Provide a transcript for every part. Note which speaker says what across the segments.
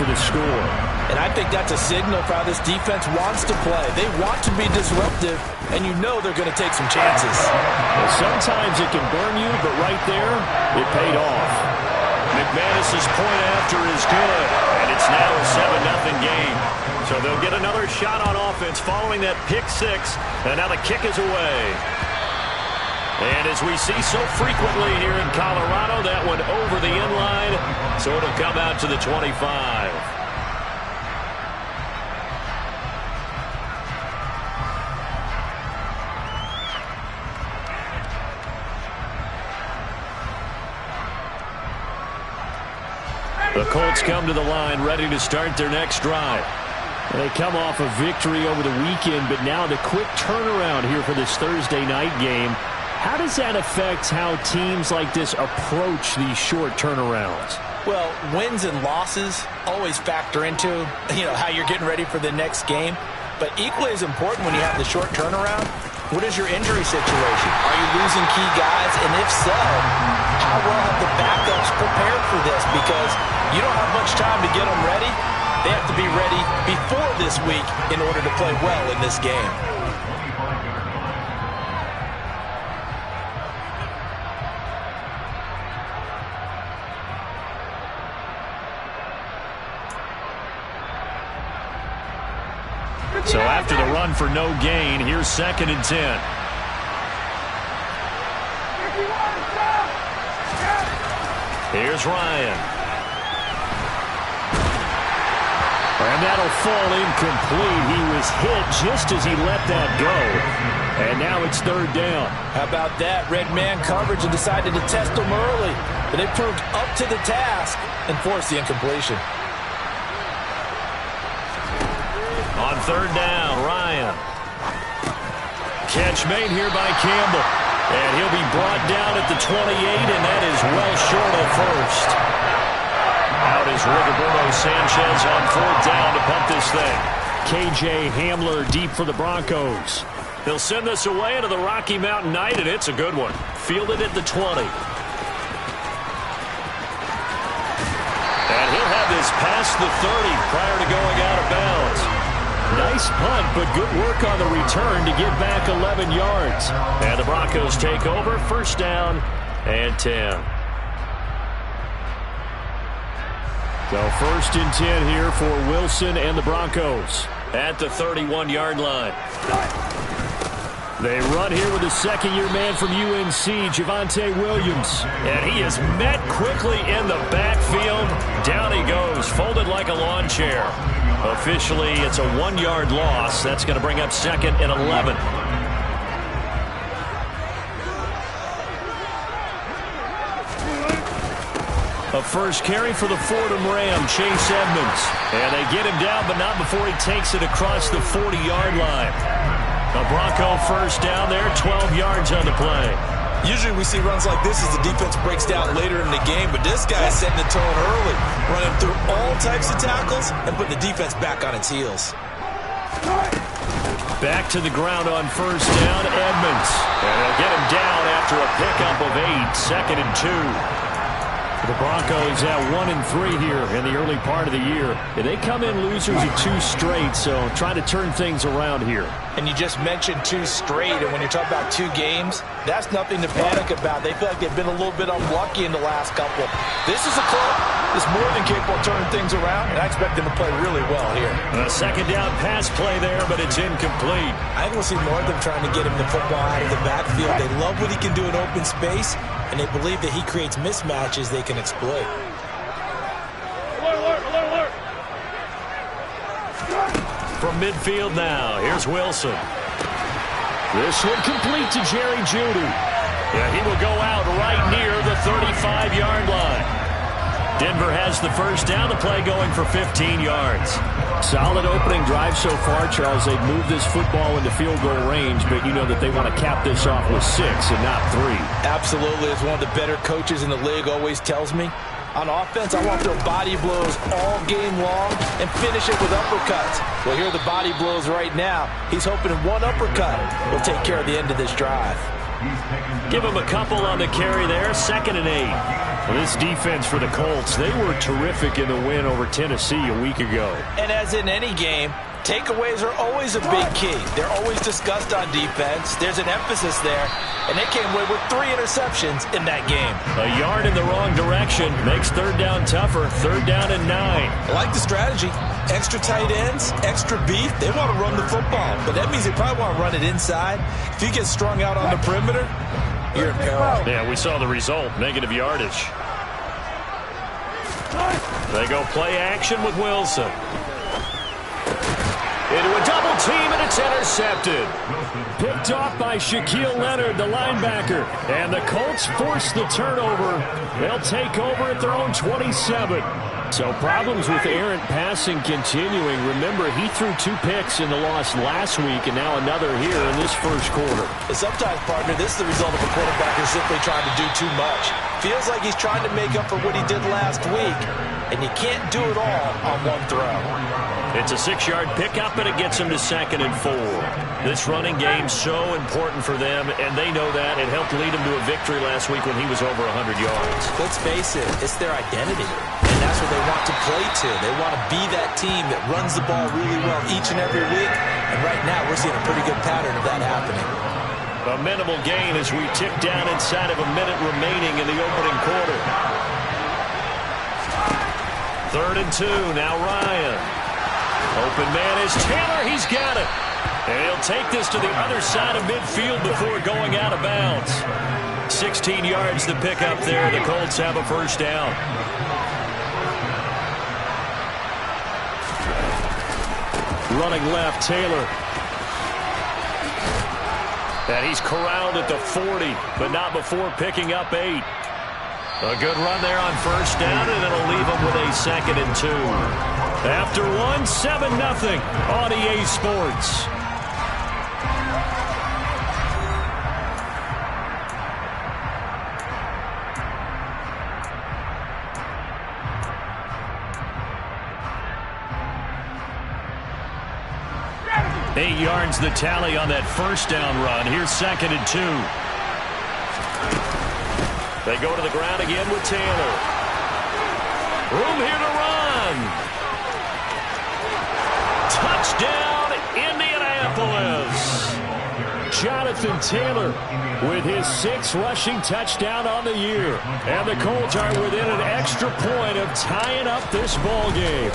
Speaker 1: to the score.
Speaker 2: And I think that's a signal for how this defense wants to play. They want to be disruptive, and you know they're going to take some chances.
Speaker 1: Well, sometimes it can burn you, but right there, it paid off.
Speaker 3: McManus's point after is good, and it's now a 7-0 game. So they'll get another shot on offense following that pick six, and now the kick is away. And as we see so frequently here in Colorado, that one over the end line, so it'll come out to the 25. The Colts come to the line ready to start their next drive.
Speaker 1: They come off a victory over the weekend, but now the quick turnaround here for this Thursday night game. How does that affect how teams like this approach these short turnarounds?
Speaker 2: Well, wins and losses always factor into, how you're getting ready for the next game. But equally as important when you have the short turnaround, what is your injury situation? Are you losing key guys? And if so, how well have the backups prepared for this? Because you don't have much time to get them ready. They have to be ready before this week in order to play well in this game.
Speaker 3: So after the run for no gain, here's 2nd and 10. Here's Ryan.
Speaker 1: And that'll fall incomplete. He was hit just as he let that go. And now it's 3rd down.
Speaker 2: How about that? Red man coverage and decided to test them early. But they proved up to the task and forced the incompletion.
Speaker 3: On 3rd down, Ryan. Catch made here by Campbell. And he'll be brought down at the 28, and that is well short of first. Out is Rigoberto Sanchez on 4th down to pump this thing.
Speaker 1: KJ Hamler deep for the Broncos.
Speaker 3: They'll send this away into the Rocky Mountain Night, and it's a good one. Fielded at the 20. And he'll have this past the 30 prior to going out of bounds.
Speaker 1: Nice punt, but good work on the return to get back 11 yards.
Speaker 3: And the Broncos take over, 1st down and 10.
Speaker 1: So 1st and 10 here for Wilson and the Broncos.
Speaker 3: At the 31-yard line.
Speaker 1: They run here with a 2nd-year man from UNC, Javonte Williams.
Speaker 3: And he is met quickly in the backfield. Down he goes, folded like a lawn chair. Officially, it's a 1-yard loss. That's going to bring up 2nd and 11. A first carry for the Fordham Ram, Chase Edmonds. And they get him down, but not before he takes it across the 40-yard line. A Bronco 1st down there, 12 yards on the play.
Speaker 2: Usually we see runs like this as the defense breaks down later in the game, but this guy is setting the tone early, running through all types of tackles and putting the defense back on its heels.
Speaker 3: Back to the ground on 1st down, Edmonds. And they'll get him down after a pickup of 8, 2nd and 2.
Speaker 1: The Broncos at 1-3 here in the early part of the year. They come in losers of 2 straight, so trying to turn things around here.
Speaker 2: And you just mentioned 2 straight, and when you're talking about 2 games, that's nothing to panic about. They feel like they've been a little bit unlucky in the last couple. This is a club that's more than capable of turning things around, and I expect them to play really well here.
Speaker 3: A 2nd down pass play there, but it's incomplete.
Speaker 2: I think we'll see more of them trying to get him the football out of the backfield. They love what he can do in open space, and they believe that he creates mismatches they can exploit.
Speaker 3: From midfield now, here's Wilson.
Speaker 1: This one complete to Jerry Jeudy.
Speaker 3: Yeah, he will go out right near the 35-yard line. Denver has the 1st down, the play going for 15 yards.
Speaker 1: Solid opening drive so far, Charles. They've moved this football into field goal range, but you know that they want to cap this off with 6 and not 3.
Speaker 2: Absolutely. As one of the better coaches in the league always tells me, on offense, I want to throw body blows all game long and finish it with uppercuts. Well, here are the body blows right now. He's hoping one uppercut will take care of the end of this drive.
Speaker 1: Give him a couple on the carry there. 2nd and 8. Well, this defense for the Colts, they were terrific in the win over Tennessee a week ago.
Speaker 2: And as in any game, takeaways are always a big key. They're always discussed on defense. There's an emphasis there. And they came away with 3 interceptions in that game.
Speaker 1: A yard in the wrong direction makes 3rd down tougher. 3rd down and 9.
Speaker 2: I like the strategy. Extra tight ends, extra beef. They want to run the football. But that means they probably want to run it inside. If you get strung out on the perimeter, you're in peril.
Speaker 1: Yeah, we saw the result. Negative yardage. They go play action with Wilson. Into a double team, and it's intercepted. Picked off by Shaquille Leonard, the linebacker. And the Colts force the turnover. They'll take over at their own 27. So problems with errant passing continuing. Remember, he threw 2 picks in the loss last week, and now another here in this first quarter.
Speaker 2: Sometimes, partner, this is the result of a quarterback who's simply trying to do too much. Feels like he's trying to make up for what he did last week, and you can't do it all on one throw.
Speaker 1: It's a 6-yard pickup, and it gets him to 2nd and 4. This running game so important for them, and they know that. It helped lead him to a victory last week when he was over 100 yards.
Speaker 2: Let's face it, it's their identity, and that's what they want to play to. They want to be that team that runs the ball really well each and every week, and right now we're seeing a pretty good pattern of that happening.
Speaker 1: A minimal gain as we tick down inside of a minute remaining in the opening quarter. 3rd and 2, now Ryan. Open man is Taylor. He's got it. And he'll take this to the other side of midfield before going out of bounds. 16 yards to pick up there. The Colts have a 1st down. Running left, Taylor. And he's corralled at the 40, but not before picking up 8. A good run there on 1st down, and it'll leave him with a 2nd and 2. After 1, 7-0 on EA Sports. Eight yards the tally on that 1st down run. Here's 2nd and 2. They go to the ground again with Taylor. Room here to run. Touchdown, Indianapolis. Jonathan Taylor with his 6th rushing touchdown on the year. And the Colts are within an extra point of tying up this ball game.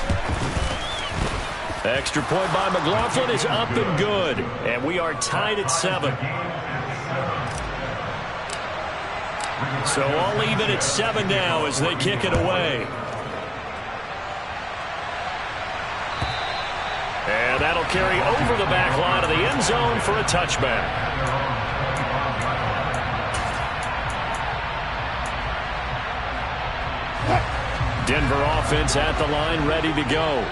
Speaker 1: Extra point by McLaughlin is up and good. And we are tied at 7. So all even at 7 now as they kick it away. And that'll carry over the back line of the end zone for a touchback. Denver offense at the line, ready to go.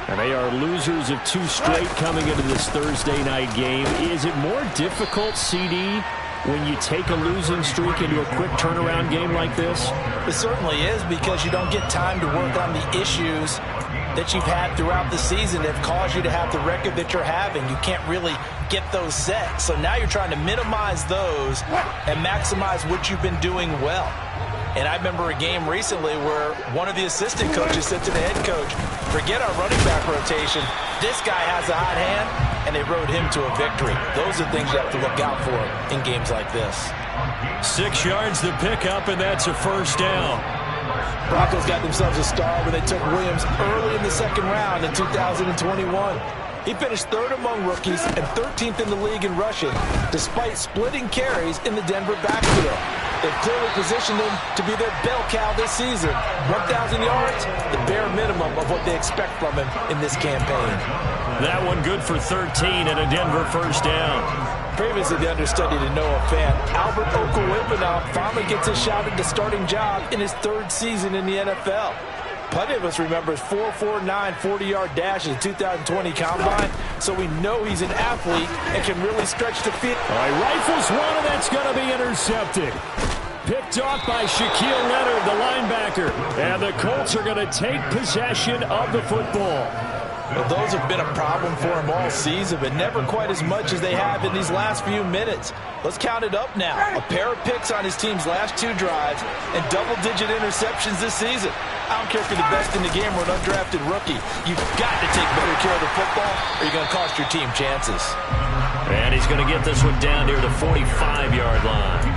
Speaker 1: And they are losers of 2 straight coming into this Thursday night game. Is it more difficult, CD, when you take a losing streak into a quick turnaround game like this?
Speaker 2: It certainly is, because you don't get time to work on the issues that you've had throughout the season that have caused you to have the record that you're having. You can't really get those set. So now you're trying to minimize those and maximize what you've been doing well. And I remember a game recently where one of the assistant coaches said to the head coach, forget our running back rotation. This guy has a hot hand, and they rode him to a victory. Those are things you have to look out for in games like this.
Speaker 1: 6 yards to pick up, and that's a 1st down.
Speaker 2: Broncos got themselves a star when they took Williams early in the 2nd round in 2021. He finished 3rd among rookies and 13th in the league in rushing, despite splitting carries in the Denver backfield. They've clearly positioned him to be their bell cow this season. 1,000 yards, the bare minimum of what they expect from him in this campaign.
Speaker 1: That one good for 13 and a Denver 1st down.
Speaker 2: Previously the understudy to Noah Fant, Albert Okwuegbunam finally gets a shot at the starting job in his 3rd season in the NFL. Plenty of us remember his 4.49 40-yard dash in the 2020 Combine, so we know he's an athlete and can really stretch the field.
Speaker 1: All right, rifles one, and that's going to be intercepted. Picked off by Shaquille Leonard, the linebacker. And the Colts are going to take possession of the football.
Speaker 2: Well, those have been a problem for him all season, but never quite as much as they have in these last few minutes. Let's count it up now. A pair of picks on his team's last 2 drives and double-digit interceptions this season. I don't care if you're the best in the game or an undrafted rookie. You've got to take better care of the football or you're going to cost your team chances.
Speaker 3: And he's going to get this one down near the 45-yard line.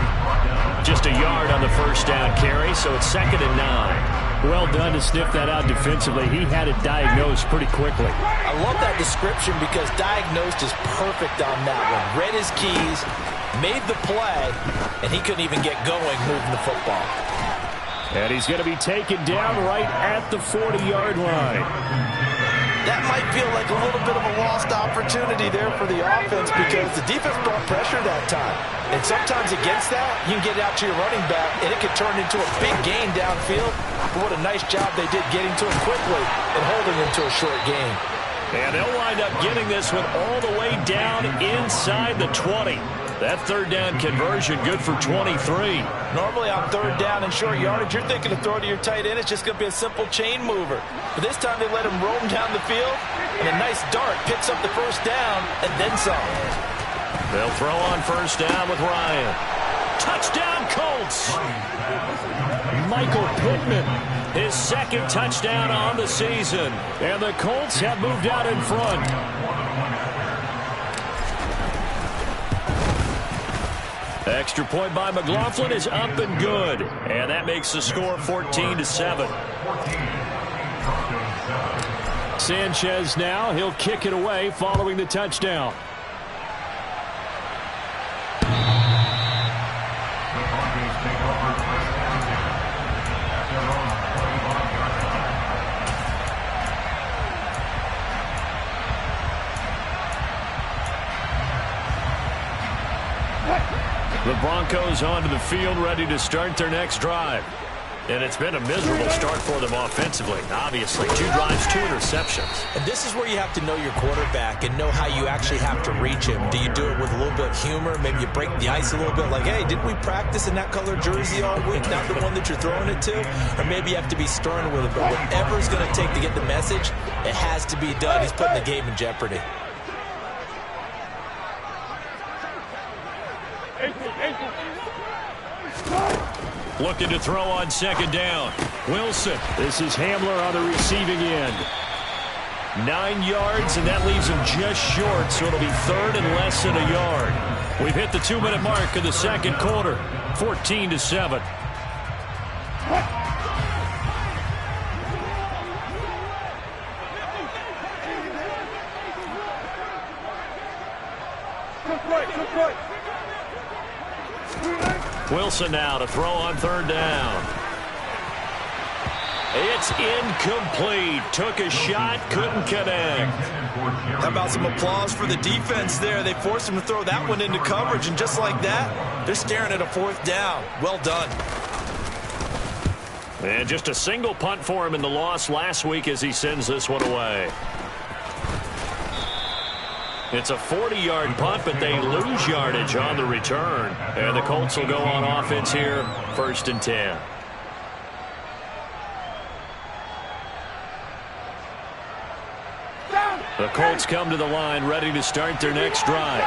Speaker 3: Just a yard on the first down carry, so it's 2nd and 9.
Speaker 1: Well done to sniff that out defensively. He had it diagnosed pretty quickly.
Speaker 2: I love that description because diagnosed is perfect on that one. Read his keys, made the play, and he couldn't even get going moving the football.
Speaker 1: And he's going to be taken down right at the 40-yard line.
Speaker 2: That might feel like a little bit of a lost opportunity there for the offense because the defense brought pressure that time. And sometimes against that, you can get out to your running back, and it could turn into a big gain downfield. But what a nice job they did getting to him quickly and holding him to a short gain.
Speaker 3: And they'll wind up getting this one all the way down inside the 20. That 3rd down conversion good for 23.
Speaker 2: Normally on 3rd down and short yardage, you're thinking to throw to your tight end. It's just going to be a simple chain mover. But this time they let him roam down the field, and a nice dart picks up the 1st down and then some.
Speaker 3: They'll throw on 1st down with Ryan. Touchdown Colts!
Speaker 1: Michael Pittman.
Speaker 3: His 2nd touchdown on the season.
Speaker 1: And the Colts have moved out in front.
Speaker 3: Extra point by McLaughlin is up and good. And that makes the score 14-7.
Speaker 1: Sanchez now. He'll kick it away following the touchdown.
Speaker 3: The Broncos onto the field, ready to start their next drive. And it's been a miserable start for them offensively. Obviously, 2 drives, 2 interceptions.
Speaker 2: And this is where you have to know your quarterback and know how you actually have to reach him. Do you do it with a little bit of humor? Maybe you break the ice a little bit, like, hey, didn't we practice in that color jersey all week, not the one that you're throwing it to? Or maybe you have to be stern with it. But whatever it's going to take to get the message, it has to be done. He's putting the game in jeopardy.
Speaker 3: Looking to throw on 2nd down. Wilson.
Speaker 1: This is Hamler on the receiving end.
Speaker 3: 9 yards, and that leaves him just short, so it'll be 3rd and less than a yard. We've hit the 2-minute mark of the 2nd quarter. 14-7. Wilson now to throw on 3rd down. It's incomplete. Took a shot, couldn't connect.
Speaker 2: How about some applause for the defense there? They forced him to throw that one into coverage, and just like that, they're staring at a 4th down. Well done.
Speaker 3: And just a single punt for him in the loss last week as he sends this one away. It's a 40-yard punt, but they lose yardage on the return. And the Colts will go on offense here, 1st and 10. The Colts come to the line, ready to start their next drive.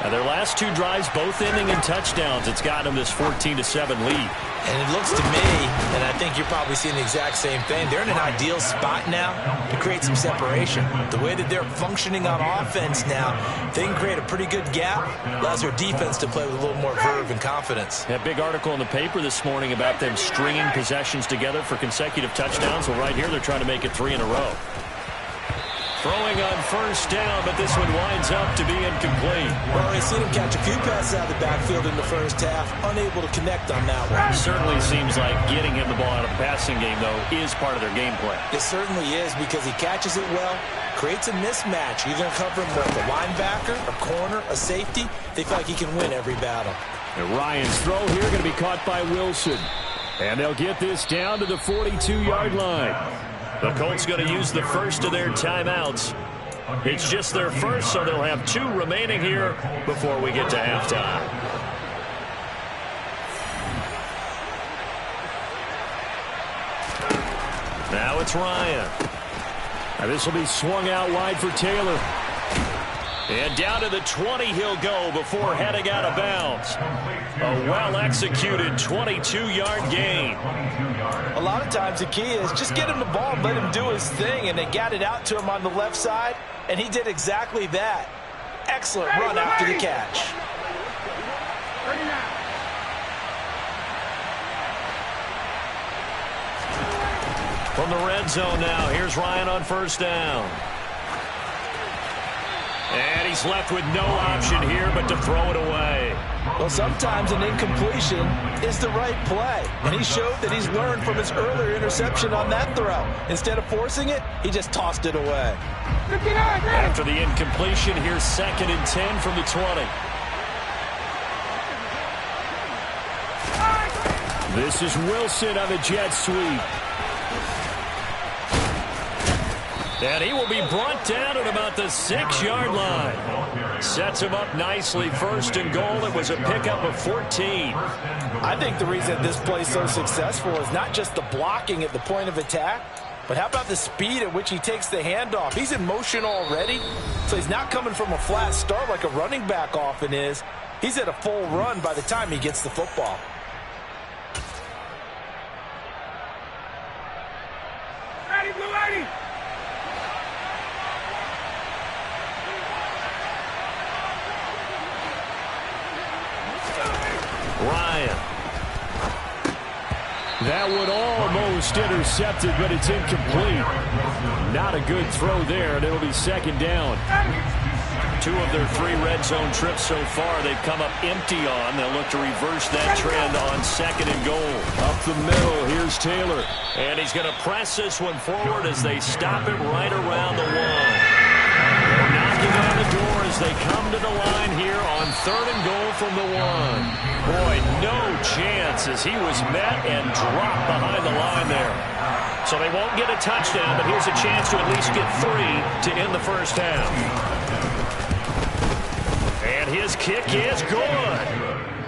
Speaker 3: Now their last 2 drives, both ending in touchdowns. It's got them this 14-7 lead.
Speaker 2: And it looks to me, and I think you're probably seeing the exact same thing, they're in an ideal spot now to create some separation. The way that they're functioning on offense now, they can create a pretty good gap, allows their defense to play with a little more verve and confidence.
Speaker 3: That big article in the paper this morning about them stringing possessions together for consecutive touchdowns. Well, right here they're trying to make it 3 in a row. Throwing on 1st down, but this one winds up to be incomplete.
Speaker 2: Well, we've seen him catch a few passes out of the backfield in the 1st half, unable to connect on that one.
Speaker 3: Certainly seems like getting him the ball out of the passing game, though, is part of their game plan.
Speaker 2: It certainly is because he catches it well, creates a mismatch. You're going to cover him with a linebacker, a corner, a safety. They feel like he can win every battle.
Speaker 1: And Ryan's throw here going to be caught by Wilson. And they'll get this down to the 42-yard line.
Speaker 3: The Colts going to use the first of their timeouts. It's just their first, so they'll have 2 remaining here before we get to halftime. Now it's Ryan.
Speaker 1: And this will be swung out wide for Taylor.
Speaker 3: And down to the 20 he'll go before heading out of bounds. A well-executed 22-yard gain.
Speaker 2: A lot of times the key is just get him the ball and let him do his thing, and they got it out to him on the left side, and he did exactly that. Excellent run after the catch.
Speaker 3: From the red zone now, here's Ryan on first down. And he's left with no option here but to throw it away.
Speaker 2: Well, sometimes an incompletion is the right play, and he showed that he's learned from his earlier interception on that throw. Instead of forcing it, he just tossed it away.
Speaker 3: After the incompletion, here's 2nd and 10 from the 20.
Speaker 1: This is Wilson on the jet sweep.
Speaker 3: And he will be brought down at about the 6-yard line. Sets him up nicely. 1st and goal. It was a pickup of 14.
Speaker 2: I think the reason this play is so successful is not just the blocking at the point of attack, but how about the speed at which he takes the handoff? He's in motion already, so he's not coming from a flat start like a running back often is. He's at a full run by the time he gets the football.
Speaker 4: Ready, Blue, ready!
Speaker 3: Ryan.
Speaker 1: That one almost intercepted, but it's incomplete. Not a good throw there, and it'll be 2nd down.
Speaker 3: 2 of their 3 red zone trips so far they've come up empty on. They'll look to reverse that trend on 2nd and goal.
Speaker 1: Up the middle, here's Taylor.
Speaker 3: And he's going to press this one forward as they stop it right around the 1. They're knocking on the door as they come to the line here on 3rd and goal from the 1. Boy, no chance as he was met and dropped behind the line there. So they won't get a touchdown, but here's a chance to at least get 3 to end the first half. And his kick is good.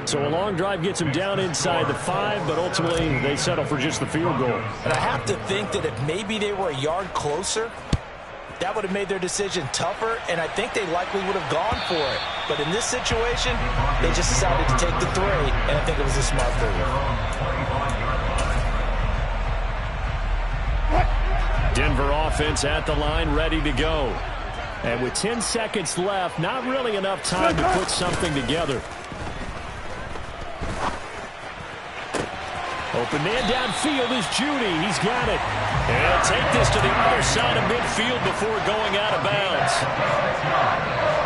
Speaker 1: So a long drive gets him down inside the 5, but ultimately they settle for just the field goal.
Speaker 2: And I have to think that if maybe they were a yard closer, that would have made their decision tougher, and I think they likely would have gone for it. But in this situation, they just decided to take the 3, and I think it was a smart move.
Speaker 1: Denver offense at the line, ready to go. And with 10 seconds left, not really enough time to put something together. Open man downfield is Judy. He's got it.
Speaker 3: And he'll take this to the other side of midfield before going out of bounds.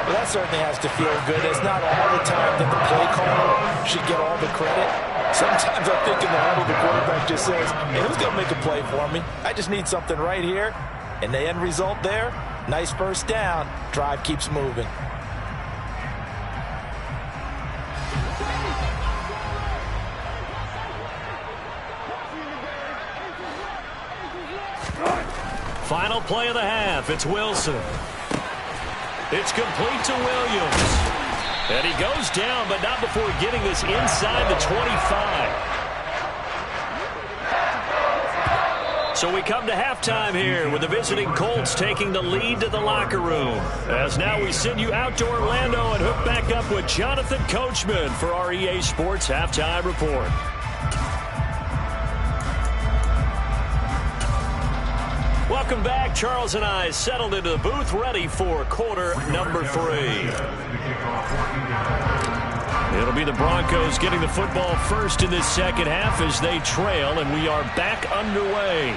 Speaker 2: Well, that certainly has to feel good. It's not all the time that the play caller should get all the credit. Sometimes I think in the huddle the quarterback just says, hey, who's going to make a play for me? I just need something right here. And the end result there, nice first down. Drive keeps moving.
Speaker 3: Final play of the half. It's Wilson. It's complete to Williams. And he goes down, but not before getting this inside the 25. So we come to halftime here with the visiting Colts taking the lead to the locker room. As now we send you out to Orlando and hook back up with Jonathan Coachman for our EA Sports Halftime Report. Welcome back. Charles and I settled into the booth ready for quarter number 3. It'll be the Broncos getting the football first in this second half as they trail, and we are back underway.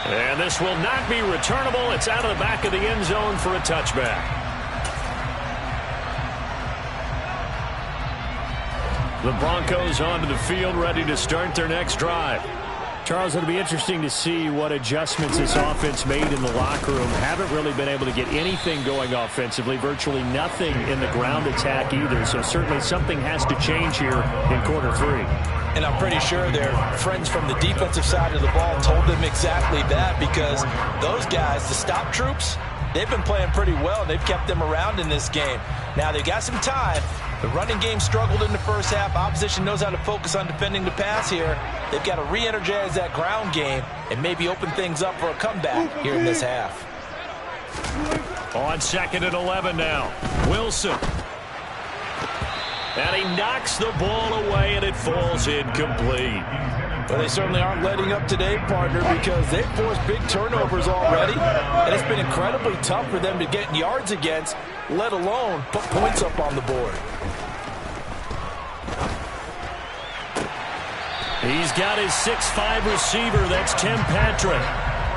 Speaker 3: And this will not be returnable. It's out of the back of the end zone for a touchback. The Broncos onto the field ready to start their next drive.
Speaker 1: Charles, it'll be interesting to see what adjustments this offense made in the locker room. Haven't really been able to get anything going offensively, virtually nothing in the ground attack either. So certainly something has to change here in quarter 3.
Speaker 2: And I'm pretty sure their friends from the defensive side of the ball told them exactly that, because those guys, the stop troops, they've been playing pretty well. They've kept them around in this game. Now, they've got some time, The running game struggled in the first half. Opposition knows how to focus on defending the pass here. They've got to re-energize that ground game and maybe open things up for a comeback here in this half.
Speaker 3: On 2nd and 11 now. Wilson. And he knocks the ball away, and it falls incomplete.
Speaker 2: Well, they certainly aren't letting up today, partner, because they've forced big turnovers already, and it's been incredibly tough for them to get yards against, let alone put points up on the board.
Speaker 3: He's got his 6'5" receiver. That's Tim Patrick.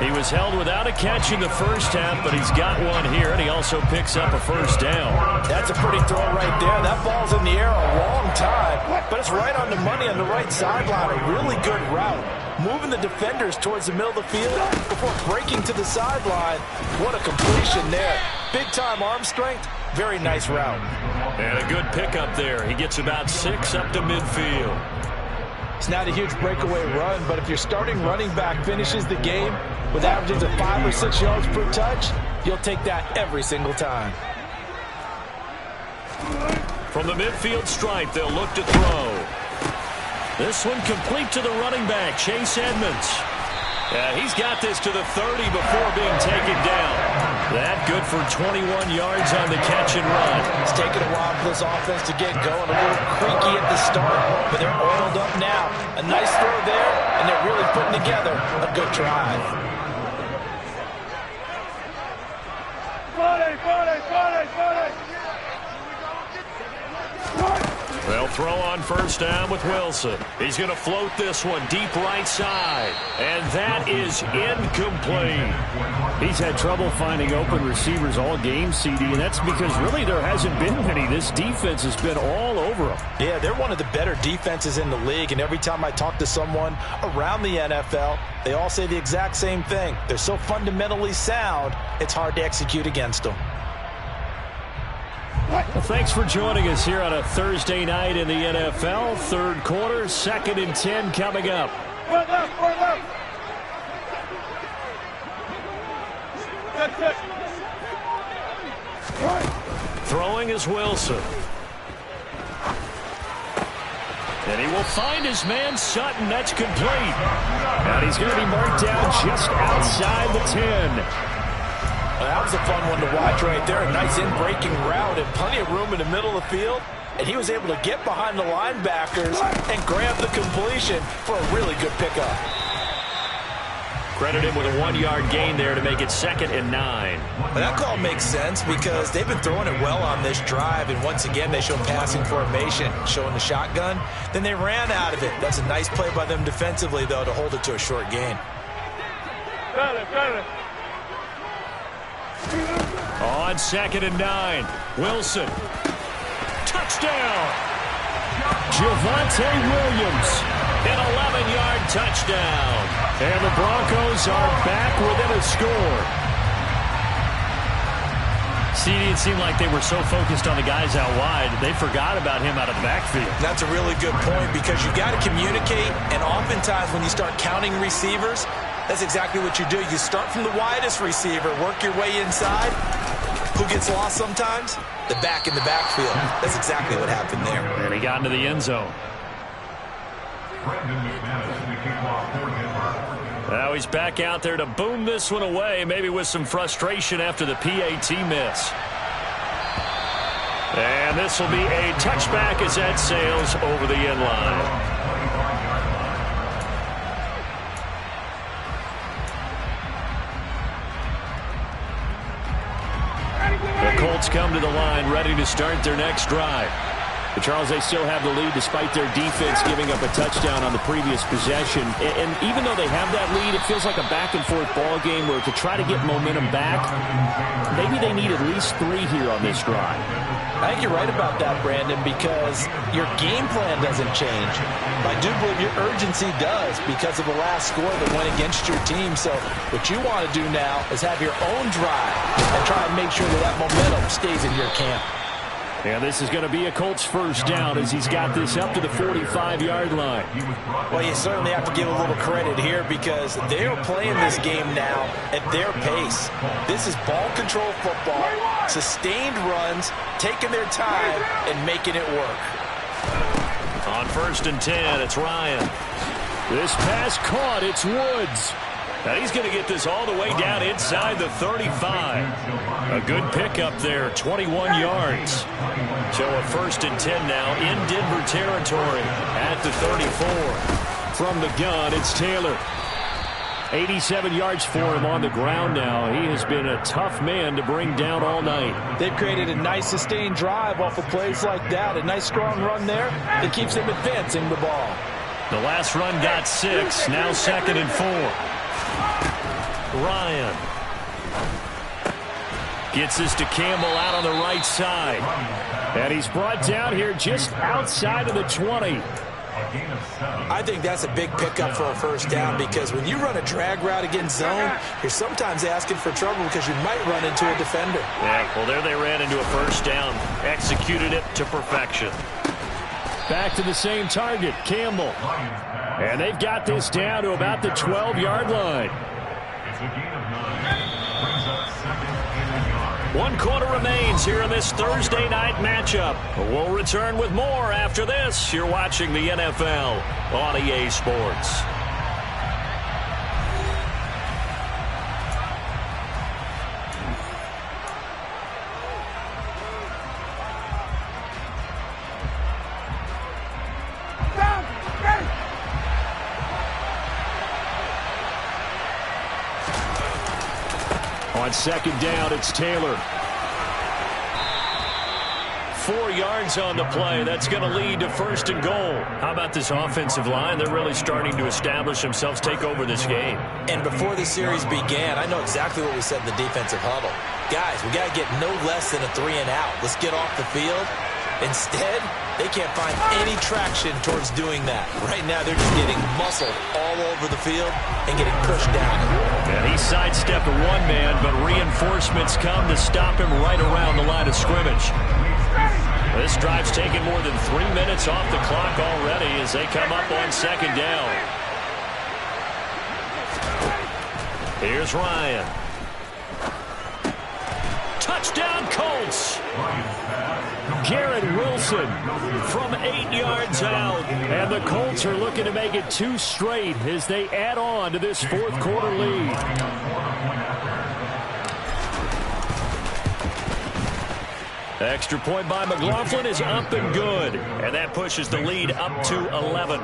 Speaker 3: He was held without a catch in the first half, but he's got one here, and he also picks up a first down.
Speaker 2: That's a pretty throw right there. That ball's in the air a long time, but it's right on the money on the right sideline. A really good route. Moving the defenders towards the middle of the field before breaking to the sideline. What a completion there. Big-time arm strength. Very nice route.
Speaker 3: And a good pickup there. He gets about 6 up to midfield.
Speaker 2: It's not a huge breakaway run, but if your starting running back finishes the game with averages of 5 or 6 yards per touch, you'll take that every single time.
Speaker 3: From the midfield stripe, they'll look to throw. This one complete to the running back, Chase Edmonds. He's got this to the 30 before being taken down. That good for 21 yards on the catch and run.
Speaker 2: It's taken a while for this offense to get going. A little creaky at the start, but they're oiled up now. A nice throw there, and they're really putting together a good drive.
Speaker 3: They'll throw on first down with Wilson. He's going to float this one deep right side. And that is incomplete.
Speaker 1: He's had trouble finding open receivers all game, CD, and that's because really there hasn't been many. This defense has been all over them.
Speaker 2: Yeah, they're one of the better defenses in the league, and every time I talk to someone around the NFL, they all say the exact same thing. They're so fundamentally sound, it's hard to execute against them.
Speaker 1: Well, thanks for joining us here on a Thursday night in the NFL. Third quarter, 2nd and 10 coming up.
Speaker 3: Throwing is Wilson.
Speaker 1: And he will find his man Sutton. That's complete. And he's going to be marked down just outside the 10.
Speaker 2: Well, that was a fun one to watch right there. A nice in-breaking route and plenty of room in the middle of the field. And he was able to get behind the linebackers and grab the completion for a really good pickup.
Speaker 3: Credit him with a 1-yard gain there to make it 2nd and 9.
Speaker 2: Well, that call makes sense because they've been throwing it well on this drive. And once again, they show passing formation, showing the shotgun. Then they ran out of it. That's a nice play by them defensively, though, to hold it to a short gain.
Speaker 3: On 2nd and 9, Wilson. Touchdown!
Speaker 1: Javonte Williams.
Speaker 3: An 11-yard touchdown.
Speaker 1: And the Broncos are back within a score. CD, it seemed like they were so focused on the guys out wide, they forgot about him out of the backfield.
Speaker 2: That's a really good point because you got to communicate, and oftentimes when you start counting receivers, that's exactly what you do. You start from the widest receiver, work your way inside. Who gets lost sometimes? The back in the backfield. That's exactly what happened there.
Speaker 1: And he got into the end zone.
Speaker 3: Now he's back out there to boom this one away, maybe with some frustration after the PAT miss. And this will be a touchback as that sails over the end line. The Colts come to the line ready to start their next drive.
Speaker 1: But Charles, they still have the lead despite their defense giving up a touchdown on the previous possession. And even though they have that lead, it feels like a back-and-forth ball game where to try to get momentum back, maybe they need at least 3 here on this drive.
Speaker 2: I think you're right about that, Brandon, because your game plan doesn't change. I do believe your urgency does because of the last score that went against your team. So what you want to do now is have your own drive and try and make sure that that momentum stays in your camp.
Speaker 1: And this is going to be a Colts first down as he's got this up to the 45-yard line.
Speaker 2: Well, you certainly have to give a little credit here because they are playing this game now at their pace. This is ball control football, sustained runs, taking their time, and making it work.
Speaker 3: On 1st and 10, it's Ryan.
Speaker 1: This pass caught. It's Woods.
Speaker 3: Now he's going to get this all the way down inside the 35. A good pickup there, 21 yards. So a 1st and 10 now in Denver territory at the 34.
Speaker 1: From the gun, it's Taylor. 87 yards for him on the ground now. He has been a tough man to bring down all night.
Speaker 2: They've created a nice sustained drive off of plays like that. A nice strong run there that keeps them advancing the ball.
Speaker 3: The last run got 6, now 2nd and 4. Ryan gets this to Campbell out on the right side.
Speaker 1: And he's brought down here just outside of the 20.
Speaker 2: I think that's a big pickup for a first down because when you run a drag route against zone, you're sometimes asking for trouble because you might run into a defender.
Speaker 3: Yeah, well, there they ran into a first down. Executed it to perfection.
Speaker 1: Back to the same target, Campbell. And they've got this down to about the 12-yard line.
Speaker 3: 1 quarter remains here in this Thursday night matchup. We'll return with more after this. You're watching the NFL on EA Sports.
Speaker 1: On 2nd down, it's Taylor.
Speaker 3: 4 yards on the play. That's going to lead to 1st and goal. How about this offensive line? They're really starting to establish themselves, take over this game.
Speaker 2: And before the series began, I know exactly what we said in the defensive huddle. Guys, we got to get no less than a 3 and out. Let's get off the field. Instead, they can't find any traction towards doing that. Right now, they're just getting muscled all over the field and getting pushed down.
Speaker 3: And he sidestepped one man, but reinforcements come to stop him right around the line of scrimmage. This drive's taken more than 3 minutes off the clock already as they come up on 2nd down. Here's Ryan. Touchdown, Colts!
Speaker 1: Garrett Wilson from 8 yards out. And the Colts are looking to make it 2 straight as they add on to this 4th quarter lead.
Speaker 3: Extra point by McLaughlin is up and good. And that pushes the lead up to 11.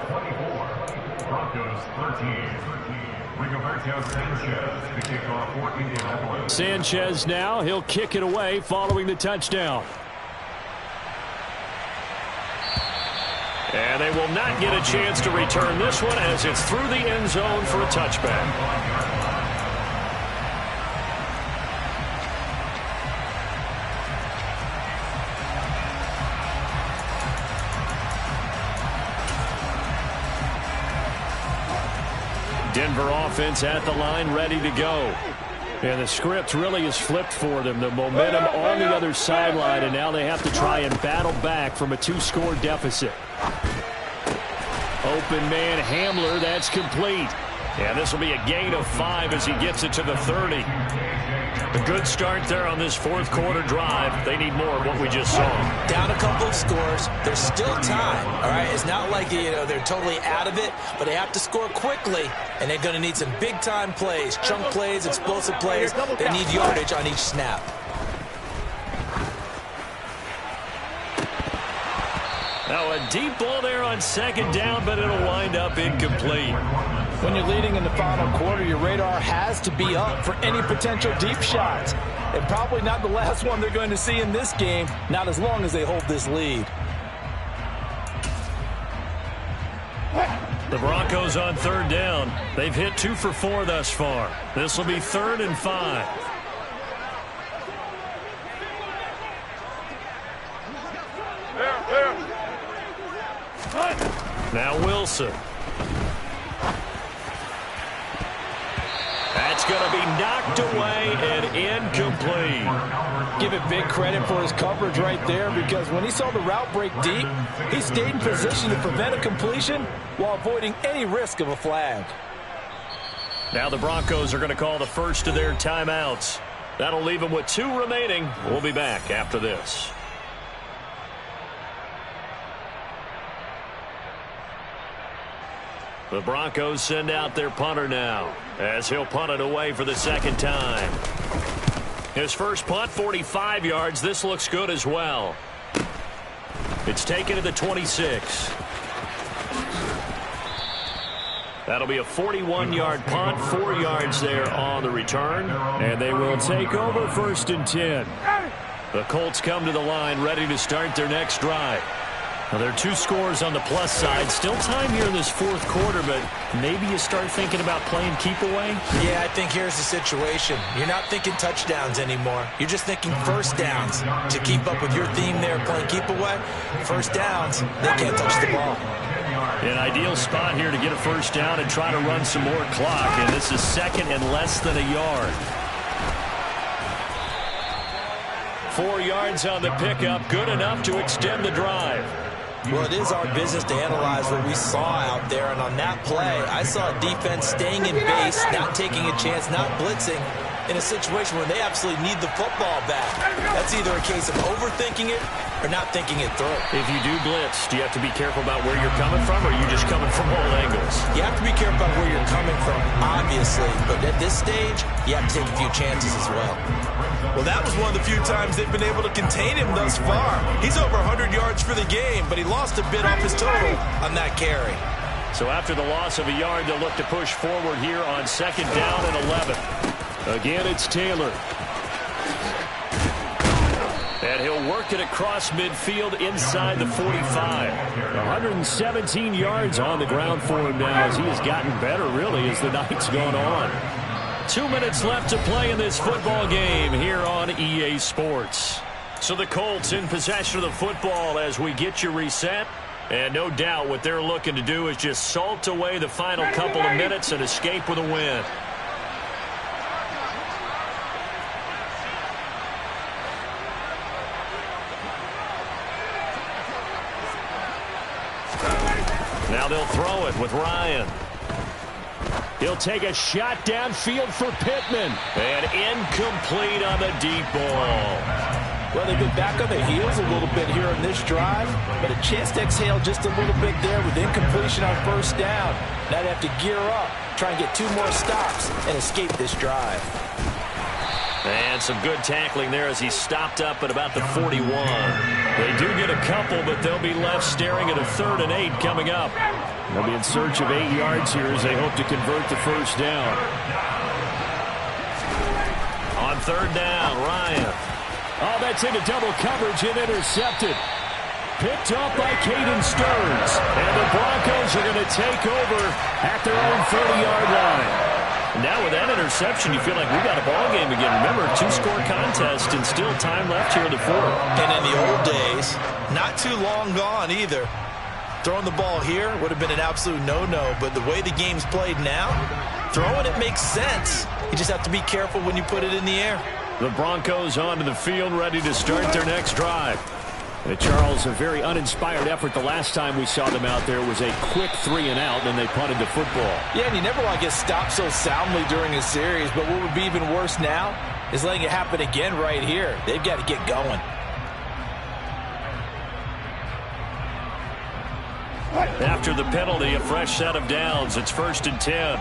Speaker 1: Sanchez now, he'll kick it away following the touchdown.
Speaker 3: And they will not get a chance to return this one as it's through the end zone for a touchback.
Speaker 1: Denver offense at the line, ready to go. And the script really is flipped for them. The momentum on the other sideline, and now they have to try and battle back from a 2-score deficit. Open man Hamler, that's complete.
Speaker 3: And this will be a gain of 5 as he gets it to the 30. A good start there on this 4th quarter drive. They need more of what we just saw.
Speaker 2: Down a couple of scores. There's still time, all right? It's not like, they're totally out of it, but they have to score quickly, and they're going to need some big-time plays, chunk plays, explosive plays. They need yardage on each snap.
Speaker 3: Now a deep ball there on 2nd down, but it'll wind up incomplete.
Speaker 2: When you're leading in the final quarter, your radar has to be up for any potential deep shots. And probably not the last one they're going to see in this game, not as long as they hold this lead.
Speaker 3: The Broncos on 3rd down. They've hit 2 for 4 thus far. This will be 3rd and 5. Now Wilson. That's going to be knocked away and incomplete.
Speaker 2: Give it big credit for his coverage right there, because when he saw the route break deep, he stayed in position to prevent a completion while avoiding any risk of a flag.
Speaker 3: Now the Broncos are going to call the first of their timeouts. That'll leave them with 2 remaining. We'll be back after this. The Broncos send out their punter now, as he'll punt it away for the second time. His first punt, 45 yards. This looks good as well. It's taken to the 26. That'll be a 41-yard punt, 4 yards there on the return. And they will take over 1st and 10. The Colts come to the line ready to start their next drive. Well, there are 2 scores on the plus side. Still time here in this 4th quarter, but maybe you start thinking about playing keep away?
Speaker 2: Yeah, I think here's the situation. You're not thinking touchdowns anymore. You're just thinking first downs. To keep up with your theme there, playing keep away, first downs, they can't touch the ball.
Speaker 3: An ideal spot here to get a first down and try to run some more clock, and this is 2nd and less than a yard. 4 yards on the pickup, good enough to extend the drive.
Speaker 2: Well, it is our business to analyze what we saw out there, and on that play, I saw a defense staying in base, not taking a chance, not blitzing, in a situation where they absolutely need the football back. That's either a case of overthinking it or not thinking it through.
Speaker 3: If you do blitz, do you have to be careful about where you're coming from, or are you just coming from all angles?
Speaker 2: You have to be careful about where you're coming from, obviously, but at this stage, you have to take a few chances as well.
Speaker 5: Well, that was one of the few times they've been able to contain him thus far. He's over 100 yards for the game, but he lost a bit off his total on that carry.
Speaker 3: So after the loss of a yard, they'll look to push forward here on 2nd down and 11. Again, it's Taylor. And he'll work it across midfield inside the 45. 117 yards on the ground for him now, as he has gotten better, really, as the night's gone on. 2 minutes left to play in this football game here on EA Sports. So the Colts in possession of the football as we get you reset. And no doubt what they're looking to do is just salt away the final couple of minutes and escape with a win. Now they'll throw it with Ryan. He'll take a shot downfield for Pittman. And incomplete on the deep ball.
Speaker 2: Well, they've been back on their heels a little bit here on this drive, but a chance to exhale just a little bit there with incompletion on 1st down. Now they have to gear up, try and get 2 more stops, and escape this drive.
Speaker 3: And some good tackling there as he stopped up at about the 41. They do get a couple, but they'll be left staring at a 3rd and 8 coming up. They'll be in search of 8 yards here as they hope to convert the first down. On 3rd down, Ryan. Oh, that's into double coverage and intercepted. Picked off by Caden Stearns. And the Broncos are going to take over at their own 30-yard line. Now with that interception, you feel like we got a ball game again. Remember, 2-score contest and still time left here in the 4th.
Speaker 5: And in the old days, not too long gone either. Throwing the ball here would have been an absolute no-no, but the way the game's played now, throwing it makes sense. You just have to be careful when you put it in the air.
Speaker 3: The Broncos onto the field, ready to start their next drive. And Charles, a very uninspired effort. The last time we saw them out there was a quick 3-and-out, then they punted the football.
Speaker 2: Yeah, and you never want to get stopped so soundly during a series, but what would be even worse now is letting it happen again right here. They've got to get going.
Speaker 3: After the penalty, a fresh set of downs. It's 1st and 10.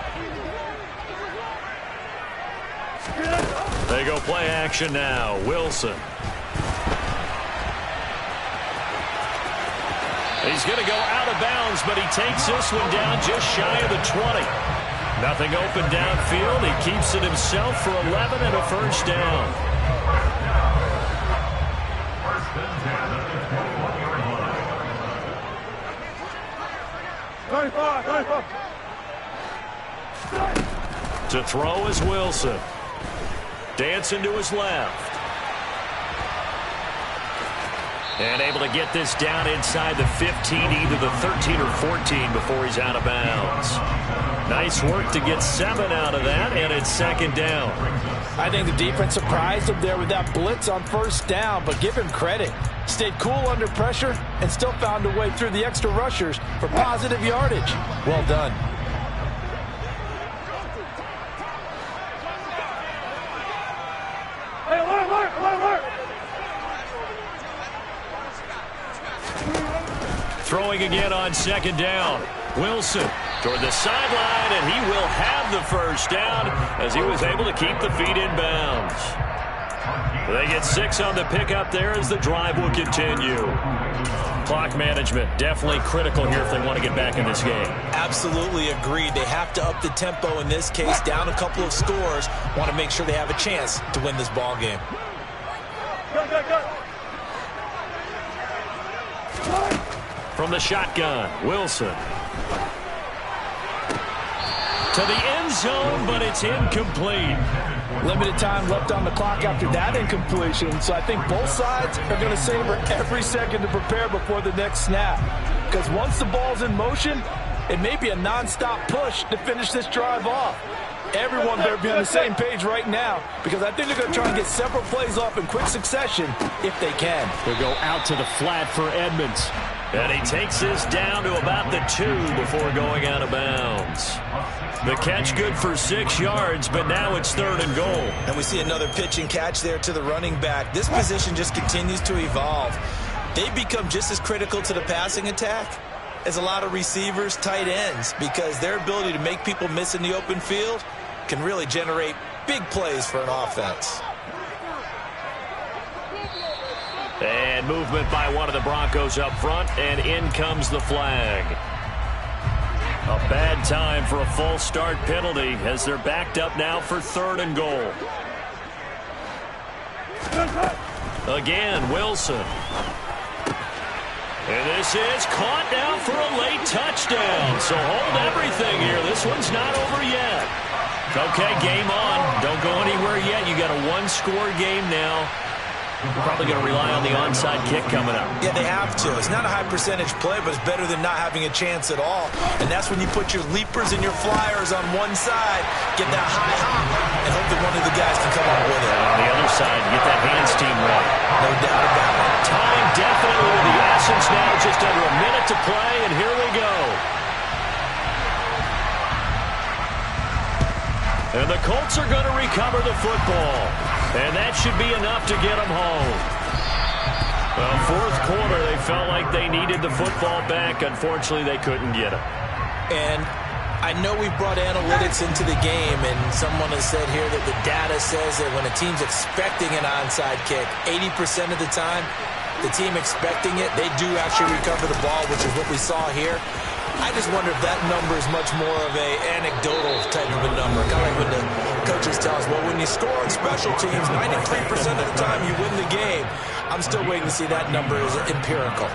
Speaker 3: They go play action now. Wilson. He's going to go out of bounds, but he takes this one down just shy of the 20. Nothing open downfield. He keeps it himself for 11 and a first down. To throw is Wilson. Dancing to his left. And able to get this down inside the 15, either the 13 or 14 before he's out of bounds. Nice work to get 7 out of that, and it's 2nd down.
Speaker 2: I think the defense surprised him there with that blitz on first down, but give him credit. Stayed cool under pressure and still found a way through the extra rushers for positive yardage. Well done.
Speaker 4: Hey, alert!
Speaker 3: Throwing again on second down. Wilson toward the sideline, and he will have the first down as he was able to keep the feet in bounds. They get 6 on the pickup there as the drive will continue. Clock management definitely critical here if they want to get back in this game.
Speaker 5: Absolutely agreed. They have to up the tempo in this case, down a couple of scores. Want to make sure they have a chance to win this ball game.
Speaker 4: Go.
Speaker 3: From the shotgun, Wilson. To the end zone, but it's incomplete.
Speaker 2: Limited time left on the clock after that incompletion, so I think both sides are going to savor every second to prepare before the next snap. Because once the ball's in motion, it may be a nonstop push to finish this drive off. Everyone better be on the same page right now, because I think they're going to try and get several plays off in quick succession if they can.
Speaker 1: They'll go out to the flat for Edmonds.
Speaker 3: And he takes this down to about the 2 before going out of bounds. The catch good for 6 yards, but now it's 3rd and goal.
Speaker 5: And we see another pitch and catch there to the running back. This position just continues to evolve. They become just as critical to the passing attack as a lot of receivers, tight ends, because their ability to make people miss in the open field can really generate big plays for an offense.
Speaker 3: And movement by one of the Broncos up front, and in comes the flag. A bad time for a false start penalty as they're backed up now for 3rd and goal. Again, Wilson. And this is caught now for a late touchdown. So hold everything here. This one's not over yet. Okay, game on. Don't go anywhere yet. You got a 1-score game now. You're probably going to rely on the onside kick coming up.
Speaker 5: Yeah, they have to. It's not a high percentage play, but it's better than not having a chance at all. And that's when you put your leapers and your flyers on one side, get that high hop, and hope that one of the guys can come up with it.
Speaker 3: And on the other side, get that hands team right.
Speaker 5: No doubt about it.
Speaker 3: Time definitely with the essence now. Just under a minute to play, and here we go. And the Colts are going to recover the football. And that should be enough to get them home. Well, 4th quarter, they felt like they needed the football back. Unfortunately, they couldn't get it.
Speaker 5: And I know we brought analytics into the game, and someone has said here that the data says that when a team's expecting an onside kick, 80% of the time, the team expecting it, they do actually recover the ball, which is what we saw here. I just wonder if that number is much more of a anecdotal type of a number. Kind of like when the coaches tell us, well, when you score on special teams, 93% of the time you win the game. I'm still waiting to see that number is empirical.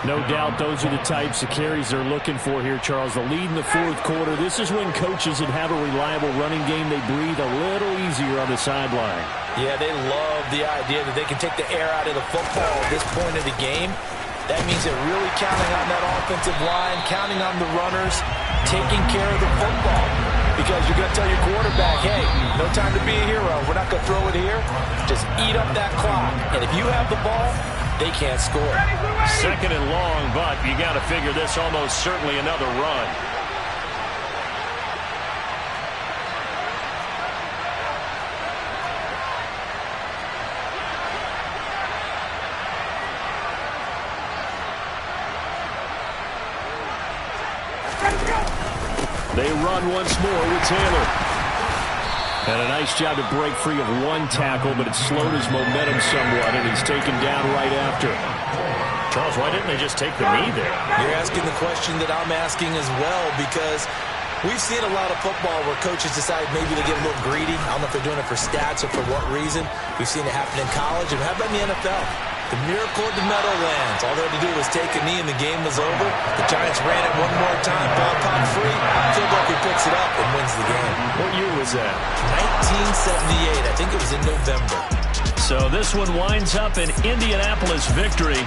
Speaker 1: No doubt those are the types of carries they're looking for here, Charles. The lead in the 4th quarter. This is when coaches that have a reliable running game, they breathe a little easier on the sideline.
Speaker 2: Yeah, they love the idea that they can take the air out of the football at this point of the game. That means they're really counting on that offensive line, counting on the runners, taking care of the football. Because you're going to tell your quarterback, hey, no time to be a hero. We're not going to throw it here. Just eat up that clock. And if you have the ball, they can't score.
Speaker 3: 2nd and long, but you got to figure this almost certainly another run.
Speaker 1: They run once more with Taylor. And a nice job to break free of 1 tackle, but it slowed his momentum somewhat, and he's taken down right after.
Speaker 3: Charles, why didn't they just take the knee there?
Speaker 5: You're asking the question that I'm asking as well, because we've seen a lot of football where coaches decide maybe they get a little greedy. I don't know if they're doing it for stats or for what reason. We've seen it happen in college, and how about in the NFL? The miracle of the Meadowlands. All they had to do was take a knee and the game was over. The Giants ran it one more time. Ball popped free. Philadelphia picks it up and wins the game.
Speaker 3: What year was that?
Speaker 5: 1978. I think it was in November.
Speaker 3: So this one winds up an Indianapolis victory.